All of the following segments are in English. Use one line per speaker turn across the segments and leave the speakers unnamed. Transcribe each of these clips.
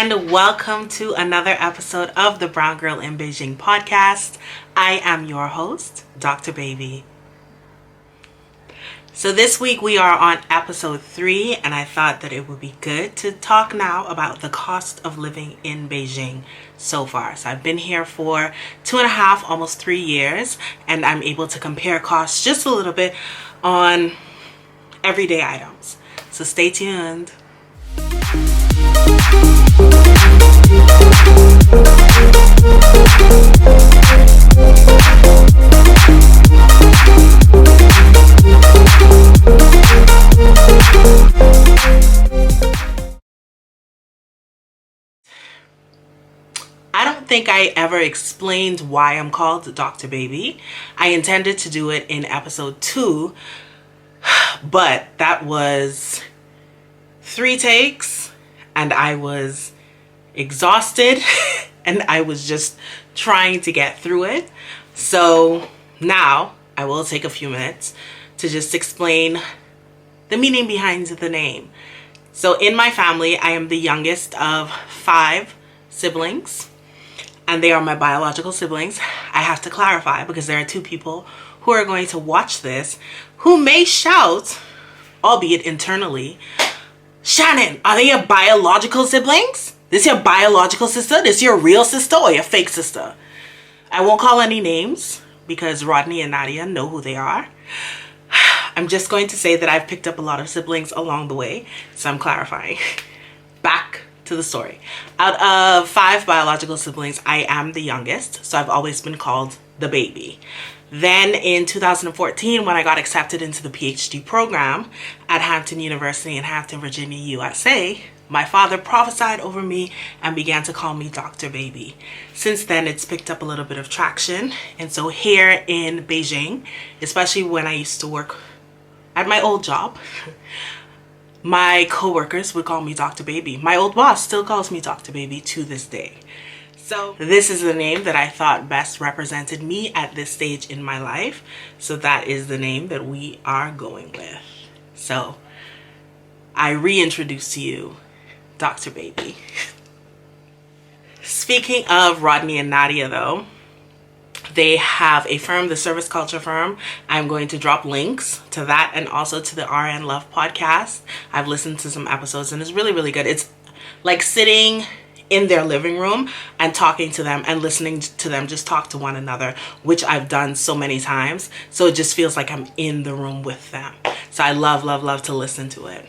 and welcome to another episode of the Brown Girl in Beijing podcast. I am your host, Dr. Baby. So this week we are on episode 3, and I thought that it would be good to talk now about the cost of living in Beijing so far. So I've been here for 2.5, almost 3 years, and I'm able to compare costs just a little bit on everyday items. So stay tuned. I don't think I ever explained why I'm called Dr. Baby. I intended to do it in episode 2, but that was 3 takes and I was exhausted and I was just trying to get through it. So now I will take a few minutes to just explain the meaning behind the name. So in my family, I am the youngest of 5 siblings, and they are my biological siblings. I have to clarify because there are 2 people who are going to watch this who may shout, albeit internally, "Shannon, are they your biological siblings? This your biological sister? This your real sister or your fake sister?" I won't call any names because Rodney and Nadia know who they are. I'm just going to say that I've picked up a lot of siblings along the way, so I'm clarifying. Back to the story. Out of 5 biological siblings, I am the youngest, so I've always been called the baby. Then in 2014, when I got accepted into the PhD program at Hampton University in Hampton, Virginia, USA, my father prophesied over me and began to call me Dr. Baby. Since then, it's picked up a little bit of traction. And so here in Beijing, especially when I used to work at my old job, my coworkers would call me Dr. Baby. My old boss still calls me Dr. Baby to this day. So this is the name that I thought best represented me at this stage in my life. So that is the name that we are going with. So I reintroduce to you Dr. Baby. Speaking of Rodney and Nadia though, they have a firm, the Service Culture Firm. I'm going to drop links to that and also to the RN Love podcast. I've listened to some episodes and it's really, really good. It's like sitting in their living room and talking to them and listening to them just talk to one another, which I've done so many times. So it just feels like I'm in the room with them. So I love, love, love to listen to it.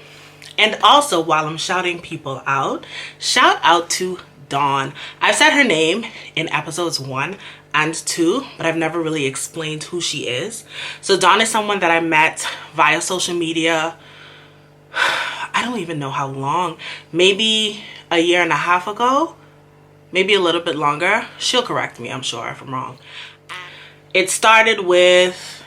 And also, while I'm shouting people out, shout out to Dawn. I've said her name in episodes 1 and 2, but I've never really explained who she is. So Dawn is someone that I met via social media. I don't even know how long, maybe a 1.5 years ago, maybe a little bit longer. She'll correct me, I'm sure, if I'm wrong. It started with,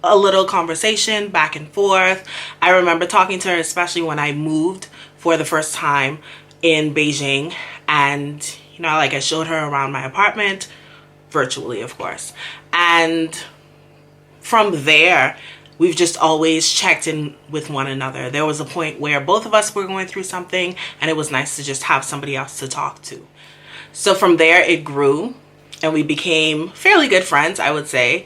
a little conversation back and forth. I remember talking to her, especially when I moved for the first time in Beijing, and I showed her around my apartment, virtually of course, and from there we've just always checked in with one another. There was a point where both of us were going through something and it was nice to just have somebody else to talk to. So from there it grew and we became fairly good friends, I would say.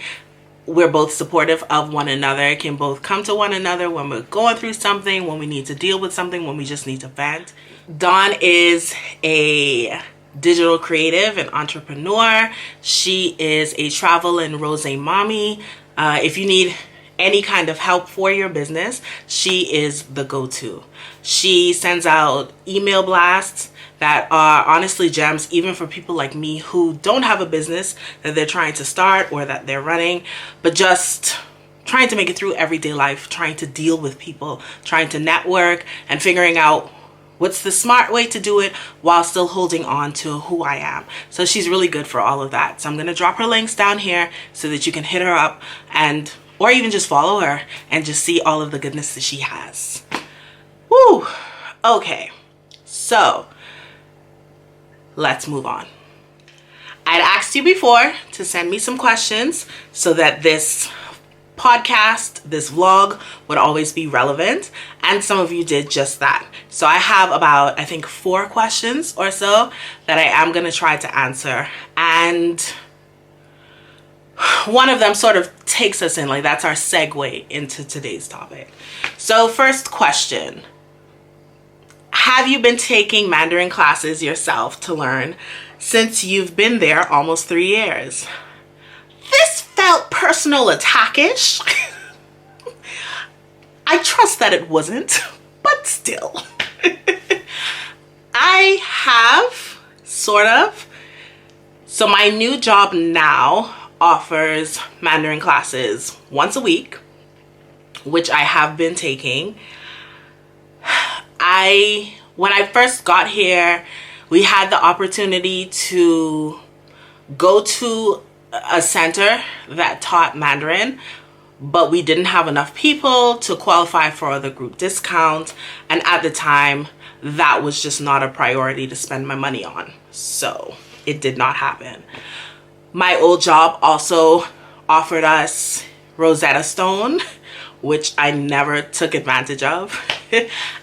We're both supportive of one another, can both come to one another when we're going through something, when we need to deal with something, when we just need to vent. Dawn is a digital creative and entrepreneur. She is a travel and rose mommy. If you need any kind of help for your business, she is the go-to. She sends out email blasts that are honestly gems, even for people like me who don't have a business that they're trying to start or that they're running, but just trying to make it through everyday life, trying to deal with people, trying to network and figuring out what's the smart way to do it while still holding on to who I am. So she's really good for all of that. So I'm gonna drop her links down here so that you can hit her up or even just follow her and just see all of the goodness that she has. Woo! Okay, so let's move on. I'd asked you before to send me some questions so that this podcast, this vlog would always be relevant, and some of you did just that. So I have about, I think, 4 questions or so that I am going to try to answer, and one of them sort of takes us in, like that's our segue into today's topic. So first question, have you been taking Mandarin classes yourself to learn since you've been there almost 3 years? This felt personal attackish. I trust that it wasn't, but still. I have, sort of. So my new job now offers Mandarin classes once a week, which I have been taking. When I first got here, we had the opportunity to go to a center that taught Mandarin, but we didn't have enough people to qualify for the group discount, and at the time that was just not a priority to spend my money on, so it did not happen. My old job also offered us Rosetta Stone, which I never took advantage of.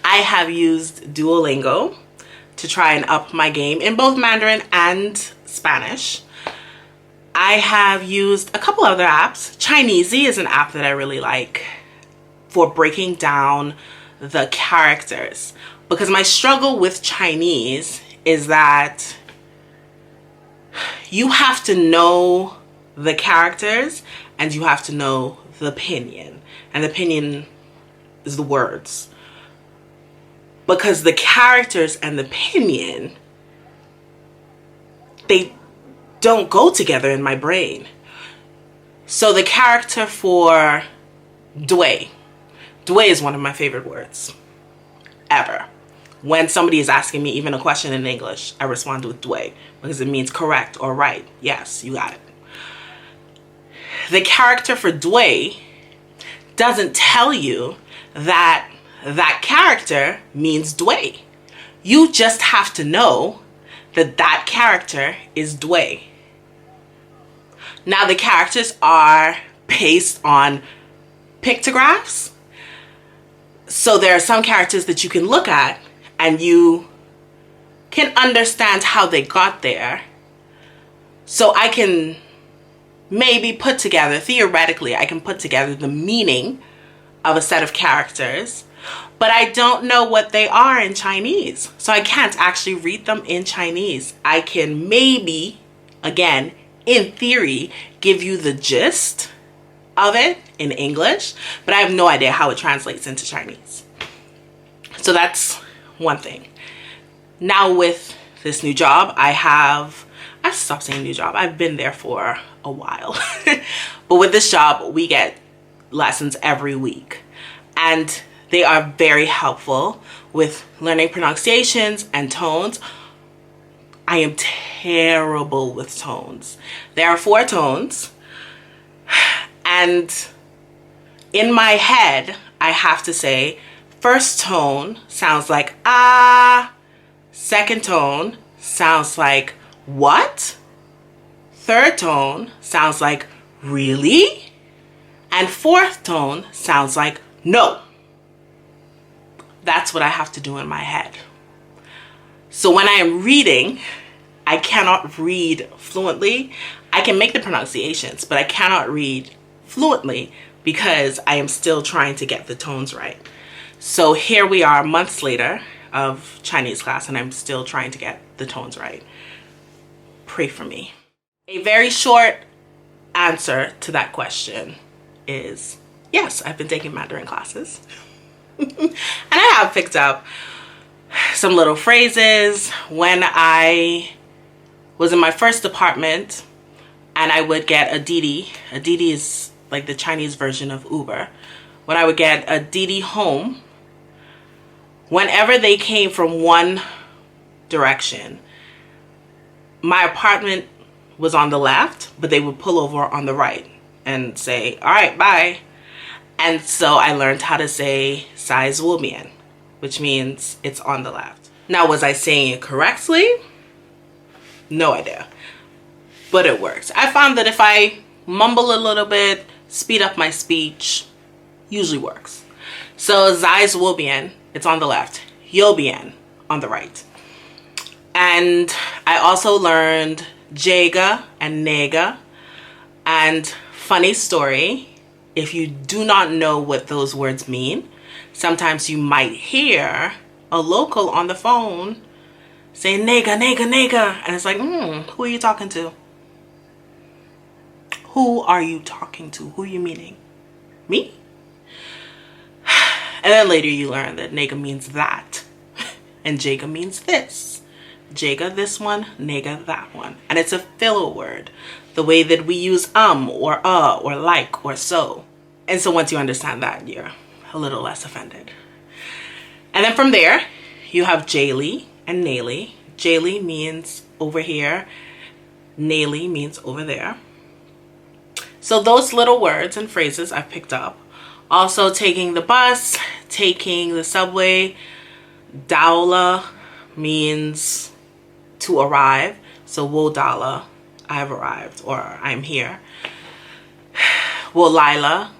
I have used Duolingo to try and up my game in both Mandarin and Spanish. I have used a couple other apps. Chinesey is an app that I really like for breaking down the characters, because my struggle with Chinese is that you have to know the characters and you have to know the pinyin, and the pinyin is the words, because the characters and the pinyin, they don't go together in my brain. So the character for dui is one of my favorite words ever. When somebody is asking me even a question in English, I respond with dui because it means correct or right. Yes, you got it. The character for dui doesn't tell you that that character means dui. You just have to know that that character is dui. Now the characters are based on pictographs. So there are some characters that you can look at and you can understand how they got there. So I can maybe put together, theoretically, I can put together the meaning of a set of characters, but I don't know what they are in Chinese. So I can't actually read them in Chinese. I can maybe, again, in theory, give you the gist of it in English, but I have no idea how it translates into Chinese. So that's one thing. Now with this new job, I've stopped saying new job. I've been there for a while. But with this job, we get lessons every week, and they are very helpful with learning pronunciations and tones. I am terrible with tones. There are 4 tones, and in my head, I have to say, first tone sounds like ah, second tone sounds like what, third tone sounds like really, and fourth tone sounds like no. That's what I have to do in my head. So when I am reading, I cannot read fluently. I can make the pronunciations, but I cannot read fluently because I am still trying to get the tones right. So here we are months later of Chinese class, and I'm still trying to get the tones right. Pray for me. A very short answer to that question is yes, I've been taking Mandarin classes. And I have picked up some little phrases. When I was in my first apartment and I would get a Didi. A Didi is like the Chinese version of Uber. When I would get a Didi home, whenever they came from one direction, my apartment was on the left, but they would pull over on the right and say, all right, bye. And so I learned how to say 在左边, which means it's on the left. Now, was I saying it correctly? No idea. But it works. I found that if I mumble a little bit, speed up my speech, usually works. So Zai's will bien, it's on the left. You'll bien on the right. And I also learned Jega and Nega. And funny story, if you do not know what those words mean, sometimes you might hear a local on the phone saying nega, nega, nega. And it's like, who are you talking to? Who are you talking to? Who are you meaning? Me? And then later you learn that nega means that. And Jega means this. Jega this one, nega that one. And it's a filler word. The way that we use or like or so. And so once you understand that, you're a little less offended. And then from there, you have Jaylee and Naylee. Jaylee means over here. Naylee means over there. So those little words and phrases I've picked up. Also taking the bus, taking the subway. Daula means to arrive. So wo dala, I've arrived or I'm here. Wo Lila,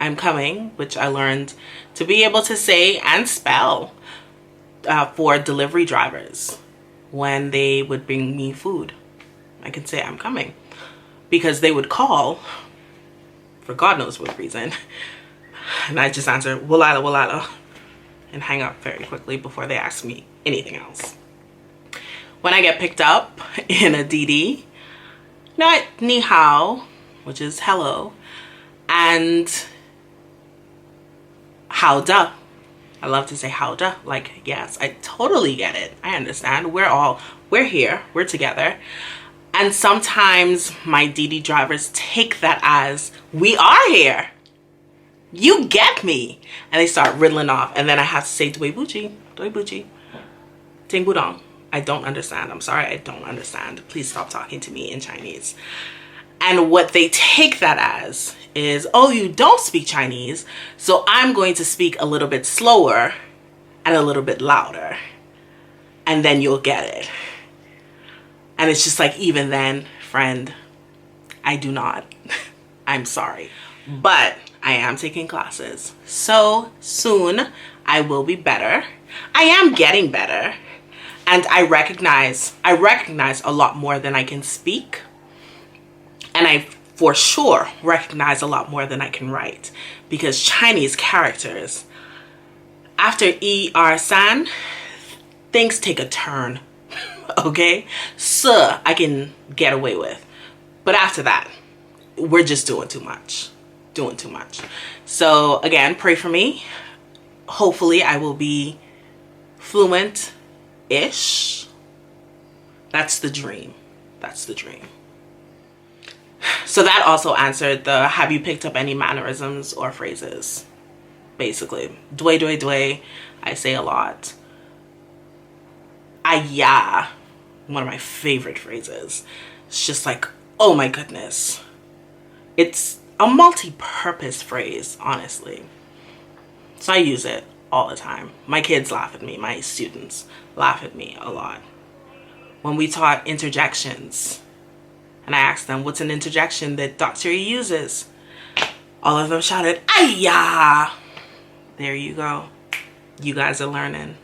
I'm coming, which I learned to be able to say and spell for delivery drivers when they would bring me food. I can say I'm coming because they would call for God knows what reason. And I just answer, Walala, Walala, and hang up very quickly before they ask me anything else. When I get picked up in a DD, not ni hao, which is hello, and how da. I love to say how da, like, yes, I totally get it. I understand. We're here, we're together. And sometimes my DD drivers take that as, we are here. You get me. And they start riddling off. And then I have to say, doi buji, ting budong. I don't understand. I'm sorry, I don't understand. Please stop talking to me in Chinese. And what they take that as is, oh, you don't speak Chinese, so I'm going to speak a little bit slower and a little bit louder. And then you'll get it. And it's just like, even then, friend, I do not. I'm sorry. But I am taking classes. So soon I will be better. I am getting better. And I recognize a lot more than I can speak. And I for sure recognize a lot more than I can write. Because Chinese characters, after san, things take a turn. Okay? So I can get away with. But after that, we're just doing too much. So again, pray for me. Hopefully I will be fluent-ish. That's the dream. So that also answered the, have you picked up any mannerisms or phrases? Basically. Dway, I say a lot. Aya, one of my favorite phrases. It's just like, oh my goodness. It's a multi-purpose phrase, honestly. So I use it all the time. My kids laugh at me. My students laugh at me a lot. When we taught interjections, and I asked them, what's an interjection that Dr. E uses? All of them shouted, Ayah! There you go. You guys are learning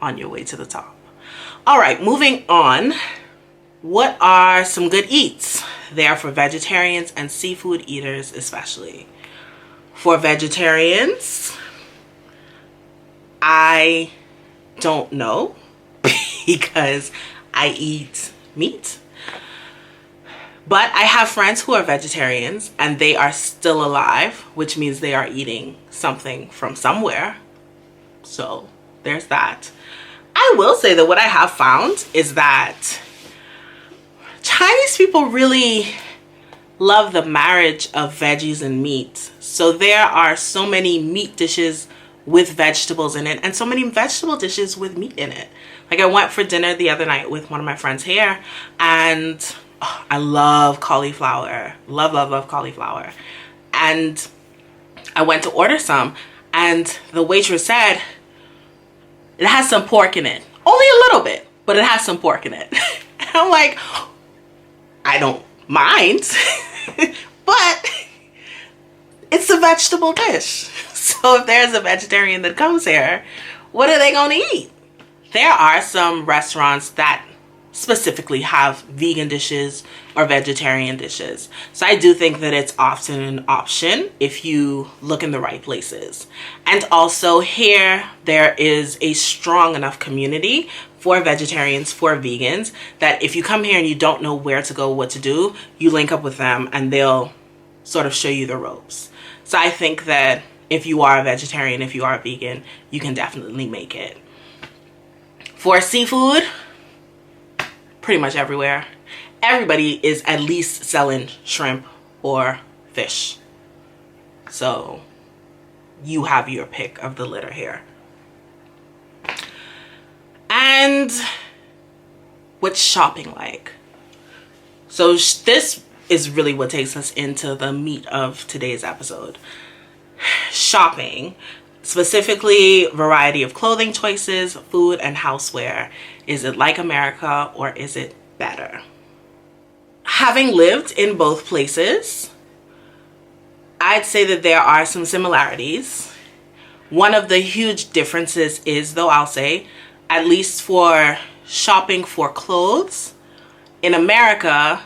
on your way to the top. All right, moving on. What are some good eats? They are for vegetarians and seafood eaters especially. For vegetarians, I don't know because I eat meat. But I have friends who are vegetarians and they are still alive, which means they are eating something from somewhere. So there's that. I will say that what I have found is that Chinese people really love the marriage of veggies and meat. So there are so many meat dishes with vegetables in it and so many vegetable dishes with meat in it. Like I went for dinner the other night with one of my friends here and I love cauliflower. Love cauliflower. And I went to order some and the waitress said, it has some pork in it. Only a little bit, but it has some pork in it. And I'm like, I don't mind. But It's a vegetable dish. So if there's a vegetarian that comes here, what are they going to eat? There are some restaurants that specifically have vegan dishes or vegetarian dishes. So I do think that it's often an option if you look in the right places. And also here, there is a strong enough community for vegetarians, for vegans, that if you come here and you don't know where to go, what to do, you link up with them and they'll sort of show you the ropes. So I think that if you are a vegetarian, if you are a vegan, you can definitely make it. For seafood, pretty much everywhere. Everybody is at least selling shrimp or fish. So you have your pick of the litter here. And what's shopping like? So this is really what takes us into the meat of today's episode. Shopping. Specifically, variety of clothing choices, food, and houseware. Is it like America or is it better? Having lived in both places, I'd say that there are some similarities. One of the huge differences is, though, I'll say, at least for shopping for clothes, in America,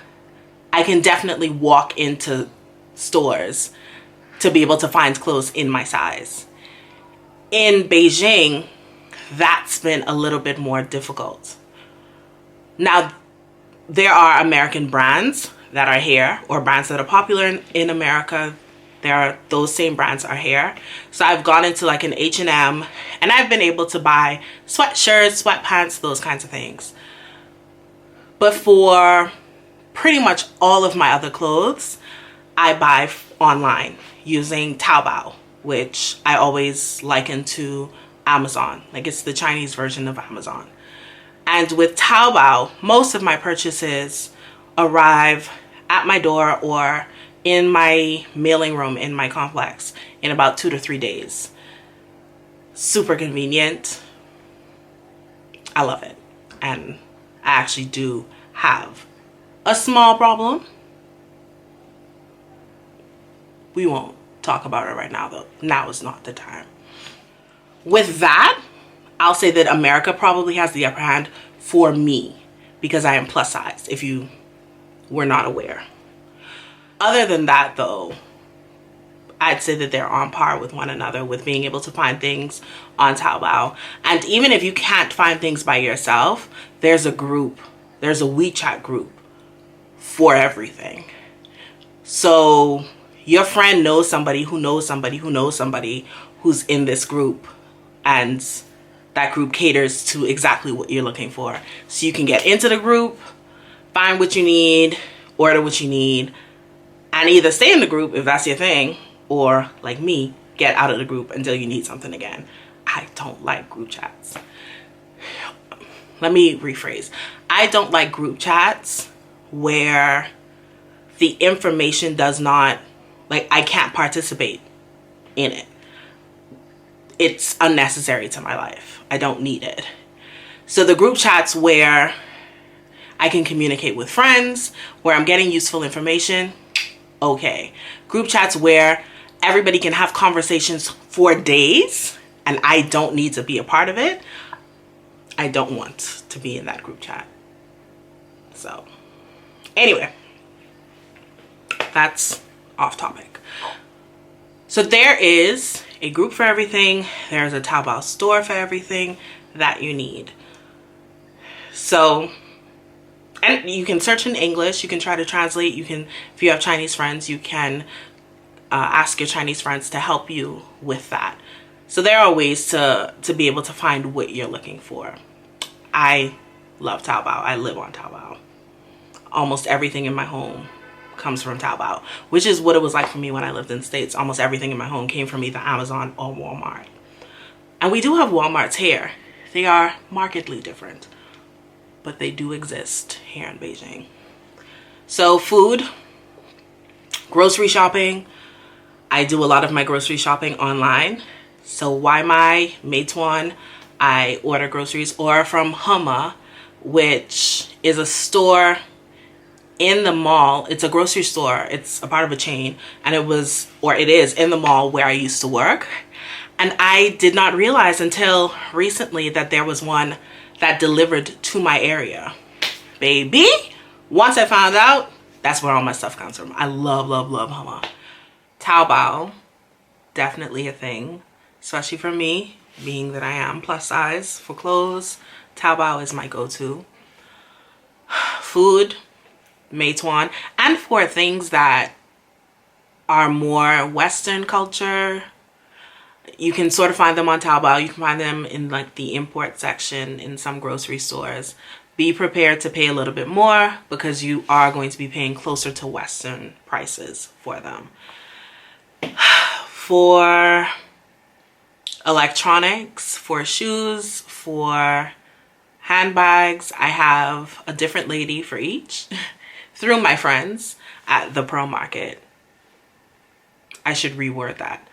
I can definitely walk into stores to be able to find clothes in my size. In Beijing, that's been a little bit more difficult. Now, there are American brands that are here, or brands that are popular in America. Those same brands are here. So I've gone into like an H&M and I've been able to buy sweatshirts, sweatpants, those kinds of things. But for pretty much all of my other clothes, I buy online using Taobao, which I always liken to Amazon. Like, it's the Chinese version of Amazon. And with Taobao, most of my purchases arrive at my door or in my mailing room in my complex in about 2 to 3 days. Super convenient. I love it. And I actually do have a small problem. We won't talk about it right now, though. Now is not the time. With that, I'll say that America probably has the upper hand for me because I am plus size, if you were not aware. Other than that, though, I'd say that they're on par with one another with being able to find things on Taobao. And even if you can't find things by yourself, there's a group, there's a WeChat group for everything. So your friend knows somebody who knows somebody who knows somebody who's in this group, and that group caters to exactly what you're looking for. So you can get into the group, find what you need, order what you need, and either stay in the group if that's your thing, or like me, get out of the group until you need something again. I don't like group chats. Let me rephrase. I don't like group chats where the information does not, like, I can't participate in it. It's unnecessary to my life. I don't need it. So the group chats where I can communicate with friends, where I'm getting useful information, okay. Group chats where everybody can have conversations for days and I don't need to be a part of it, I don't want to be in that group chat. So anyway, that's off topic. So there is a group for everything. There's a Taobao store for everything that you need. So, and you can search in English. You can try to translate. You can, if you have Chinese friends, you can ask your Chinese friends to help you with that. So there are ways to be able to find what you're looking for. I love Taobao. I live on Taobao. Almost everything in my home comes from Taobao, which is what it was like for me when I lived in the States. Almost everything in my home came from either Amazon or Walmart. And we do have Walmarts here. They are markedly different, but they do exist here in Beijing. So food, grocery shopping. I do a lot of my grocery shopping online. So my Meituan, I order groceries, or from Hema, which is a store in the mall. It's a grocery store. It's a part of a chain. And it is in the mall where I used to work. And I did not realize until recently that there was one that delivered to my area. Baby, once I found out, that's where all my stuff comes from. I love, love, love Hama. Taobao, definitely a thing, especially for me, being that I am plus size for clothes. Taobao is my go-to. Food, Meituan, and for things that are more Western culture, you can sort of find them on Taobao. You can find them in like the import section in some grocery stores. Be prepared to pay a little bit more because you are going to be paying closer to Western prices for them. For electronics, for shoes, for handbags, I have a different lady for each through my friends at the Pro Market. I should reword that.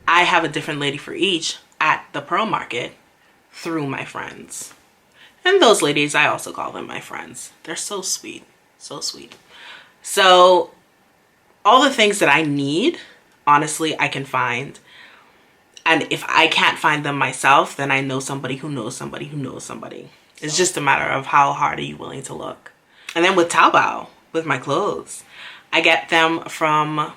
I have a different lady for each at the Pro Market through my friends. And those ladies, I also call them my friends. They're so sweet, so sweet. So all the things that I need, honestly, I can find. And if I can't find them myself, then I know somebody who knows somebody who knows somebody. It's just a matter of how hard are you willing to look. And then with Taobao, with my clothes, I get them from,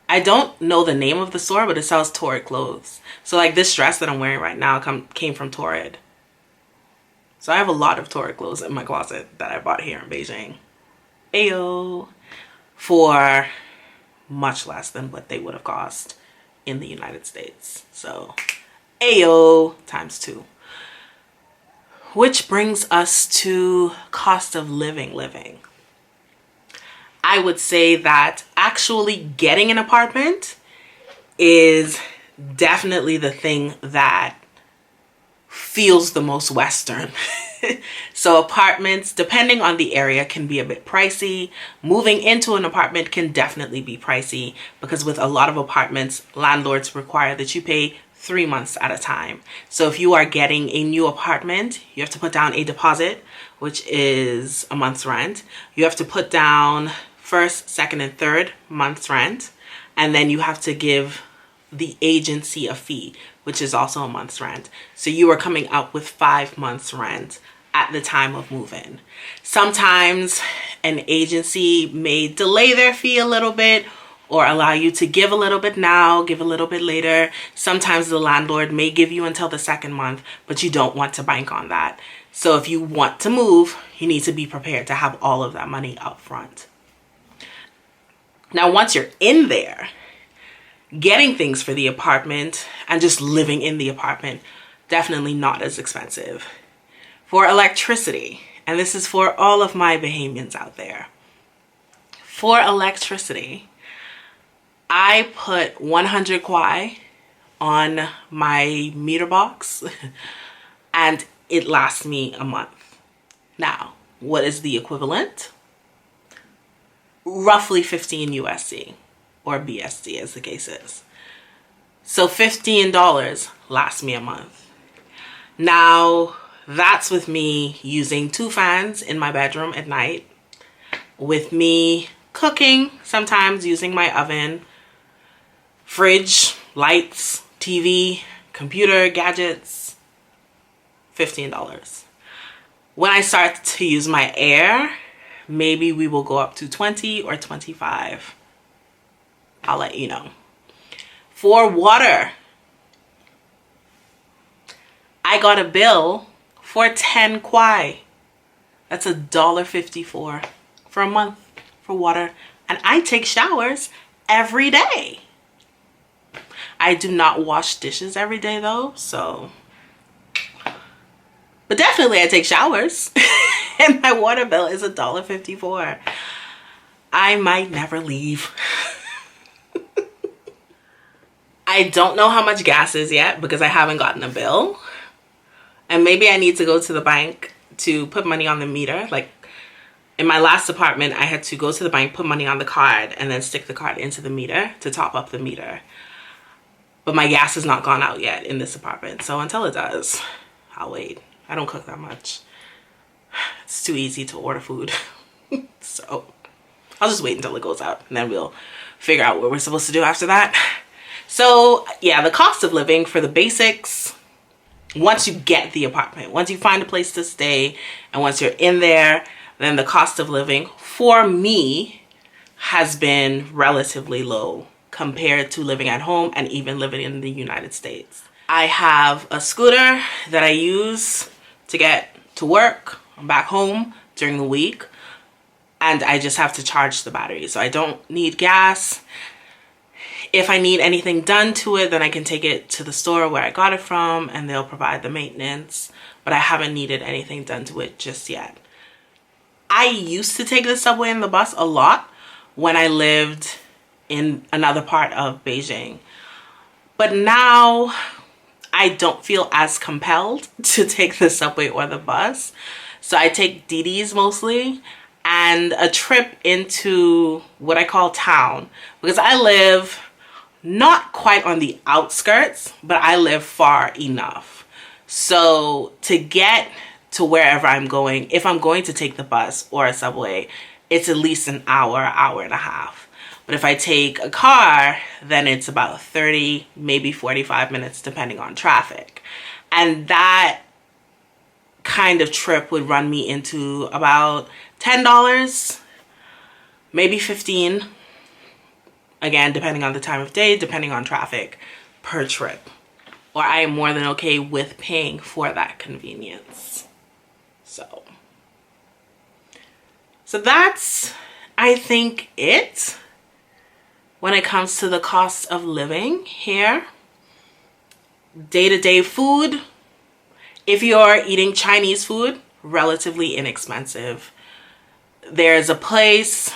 I don't know the name of the store, but it sells Torrid clothes. So like this dress that I'm wearing right now came from Torrid. So I have a lot of Torrid clothes in my closet that I bought here in Beijing. Ayo. For much less than what they would have cost in the United States. So ayo times 2. Which brings us to cost of living. I would say that actually getting an apartment is definitely the thing that feels the most Western. So apartments, depending on the area, can be a bit pricey. Moving into an apartment can definitely be pricey because with a lot of apartments, landlords require that you pay 3 months at a time. So if you are getting a new apartment, you have to put down a deposit, which is a month's rent. You have to put down first, second, and third month's rent. And then you have to give the agency a fee, which is also a month's rent. So you are coming up with 5 months rent at the time of move-in. Sometimes an agency may delay their fee a little bit or allow you to give a little bit now, give a little bit later. Sometimes the landlord may give you until the 2nd month, but you don't want to bank on that. So if you want to move, you need to be prepared to have all of that money up front. Now, once you're in there, getting things for the apartment and just living in the apartment, definitely not as expensive. For electricity, and this is for all of my Bahamians out there. For electricity, I put 100 kwai on my meter box and it lasts me a month. Now, what is the equivalent? Roughly 15 USD or BSD as the case is. So $15 lasts me a month. Now, that's with me using 2 fans in my bedroom at night, with me cooking, sometimes using my oven, fridge, lights, TV, computer, gadgets, $15. When I start to use my air, maybe we will go up to 20 or 25. I'll let you know. For water, I got a bill for 10 kwai. That's $1.54 for a month for water. And I take showers every day. I do not wash dishes every day though, so. But definitely I take showers. And my water bill is $1.54. I might never leave. I don't know how much gas is yet because I haven't gotten a bill. And maybe I need to go to the bank to put money on the meter. Like in my last apartment, I had to go to the bank, put money on the card, and then stick the card into the meter to top up the meter. But my gas has not gone out yet in this apartment. So until it does, I'll wait. I don't cook that much. It's too easy to order food So I'll just wait until it goes out and then we'll figure out what we're supposed to do after that. So yeah, the cost of living for the basics, once you get the apartment, once you find a place to stay, and once you're in there, then the cost of living for me has been relatively low compared to living at home and even living in the United States. I have a scooter that I use to get to work, back home during the week, and I just have to charge the battery. So I don't need gas. If I need anything done to it, then I can take it to the store where I got it from and they'll provide the maintenance, but I haven't needed anything done to it just yet. I used to take the subway and the bus a lot when I lived in another part of Beijing, but now I don't feel as compelled to take the subway or the bus. So I take DDs mostly, and a trip into what I call town, because I live not quite on the outskirts, but I live far enough. So to get to wherever I'm going, if I'm going to take the bus or a subway, it's at least an hour, hour and a half. But if I take a car, then it's about 30, maybe 45 minutes, depending on traffic. And that kind of trip would run me into about $10, maybe $15, again, depending on the time of day, depending on traffic, per trip. Or I am more than okay with paying for that convenience. So that's, I think, it when it comes to the cost of living here. Day-to-day food, if you're eating Chinese food, relatively inexpensive. There's a place,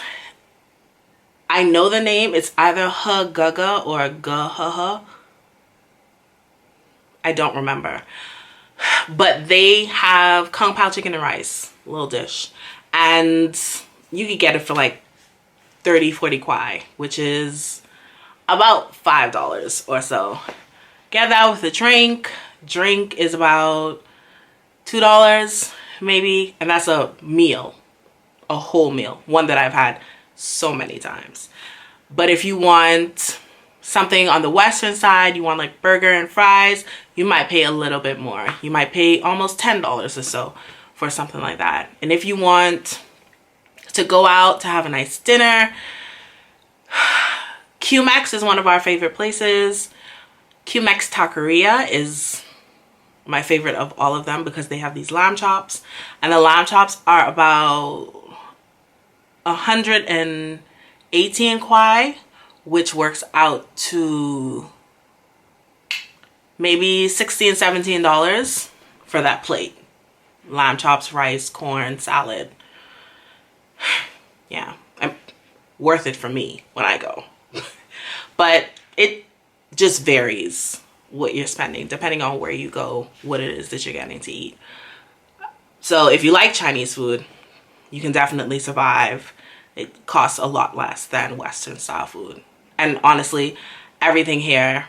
I know the name, it's either He Gaga or Gahaha. I don't remember. But they have Kung Pao chicken and rice, little dish. And you could get it for like 30, 40 kwai, which is about $5 or so. Get that with a drink. Drink is about $2 maybe, and that's a meal, a whole meal, one that I've had so many times. But if you want something on the Western side, you want like burger and fries, you might pay a little bit more. You might pay almost $10 or so for something like that. And if you want to go out to have a nice dinner, QMax is one of our favorite places. QMax Taqueria is my favorite of all of them because they have these lamb chops, and the lamb chops are about 118 kwai, which works out to maybe $16, $17 for that plate. Lamb chops, rice, corn, salad. Yeah, worth it for me when I go. But it just varies what you're spending depending on where you go, what it is that you're getting to eat. So if you like Chinese food, you can definitely survive. It costs a lot less than Western style food. And honestly, everything here,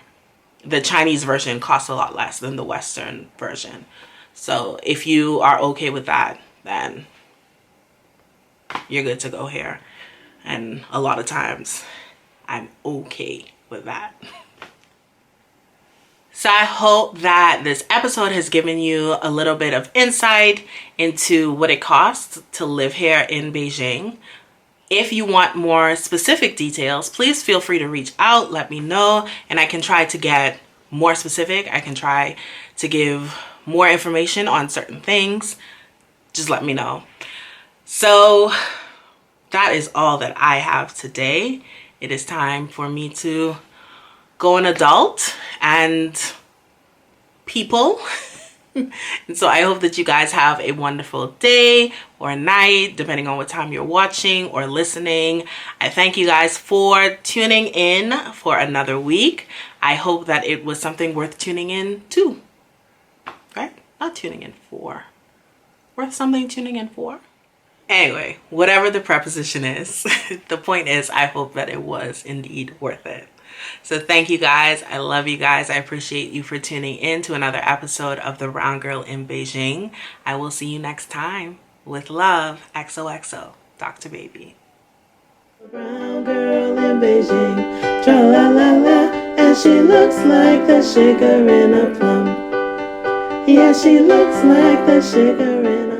the Chinese version costs a lot less than the Western version. So if you are okay with that, then you're good to go here. And a lot of times I'm okay with that. So I hope that this episode has given you a little bit of insight into what it costs to live here in Beijing. If you want more specific details, please feel free to reach out, let me know, and I can try to get more specific. I can try to give more information on certain things. Just let me know. So that is all that I have today. It is time for me to go an adult and people. And so I hope that you guys have a wonderful day or night, depending on what time you're watching or listening. I thank you guys for tuning in for another week. I hope that it was something worth tuning in to. Right? Not tuning in for. Worth something tuning in for. Anyway, whatever the preposition is, the point is I hope that it was indeed worth it. So thank you guys. I love you guys. I appreciate you for tuning in to another episode of The Brown Girl in Beijing. I will see you next time. With love, XOXO. Dr. Baby.
Brown girl in Beijing, tra la la la, and she looks like the sugar in a plum. Yeah, she looks like the sugar in a